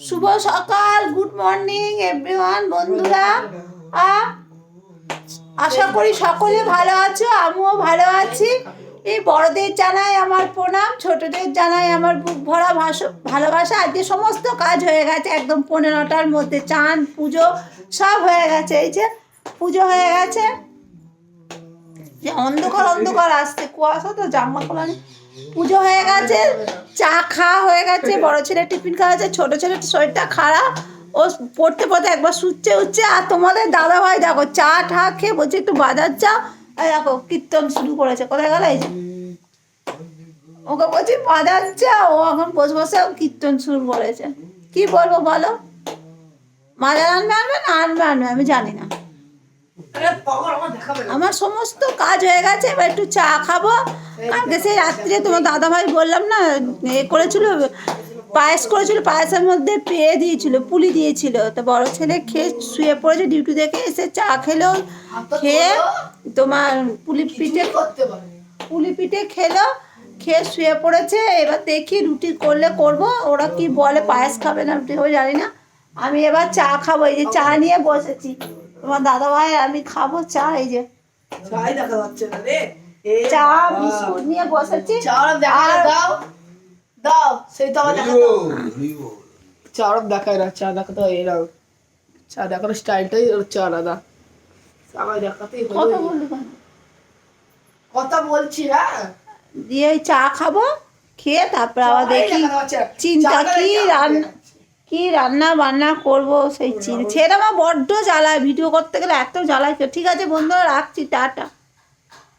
শুভ সকাল, good morning everyone বন্ধুরা। আশা করি সকলে ভালো আছো, আমিও ভালো আছি। এই বড়দের জানাই আমার প্রণাম, ছোটদের জানাই আমার বুক ভরা ভালোবাসা। আজকে সমস্ত কাজ হয়ে গেছে, একদম 15টার মধ্যে চান পুজো সব হয়ে গেছে। এই যে পুজো হয়ে গেছে, যে অন্ধকার অন্ধকার আসছে, কুয়াশা তো, জামা খোলা নেই। পুজো হয়ে গেছে, চা খাওয়া হয়ে গেছে, বড় ছেলে টিফিন খাওয়া হয়েছে, ছোট ছেলের শরীরটা খারাপ, ও পড়তে পড়তে একবার উঠছে। আর তোমাদের দাদা ভাই দেখো চা ঠা খেয়ে বলছে একটু বাজার চা, দেখো কীর্তন শুরু করেছে। কোথায় গেল? এই যে ওকে বলছি বাজার চা, ও এখন বসে বসে কীর্তন শুরু করেছে। কি বলবো বলো? বাজার আনবে আমি জানি না। আমার সমস্ত কাজ হয়ে গেছে, এবার একটু চা খাবো। কালকে সেই রাত্রে তোমার দাদাভাই বললাম না, করেছিল পায়েস করেছিল, পায়েসের মধ্যে পেয়ে দিয়েছিল, পুলি দিয়েছিল। তো বড় ছেলে খেয়ে শুয়ে পড়েছে, ডিউটি দেখে এসে চা খেলো, খেয়ে তোমার পুলি পিঠে খেলো, খেয়ে শুয়ে পড়েছে। এবার দেখি রুটি করলে করব, ওরা কি বলে, পায়েস খাবে না রুটি খাবে জানি না। আমি এবার চা খাবো, এই যে চা নিয়ে বসেছি। তোমার দাদা ভাই আমি খাবো চা, এই যে চা বিস্কুট নিয়ে বসেছি। দাও সেই তো আমার দেখাতো চা দেখায় না, চা দেখাতো এরকম, চা দেখানোর স্টাইলটাই হচ্ছে আলাদা। সবাই দেখাতেই কথা বলছি। হ্যাঁ, দিয়ে চা খাবো, খেয়ে তারপর আবার দেখি চিন্তা কি রান্না বান্না করবো, সেই চিন্তা। ছেড়ে আমার বড্ড জ্বালায়, ভিডিও করতে গেলে এত জ্বালায়। ঠিক আছে বন্ধুরা, রাখছি, টাটা।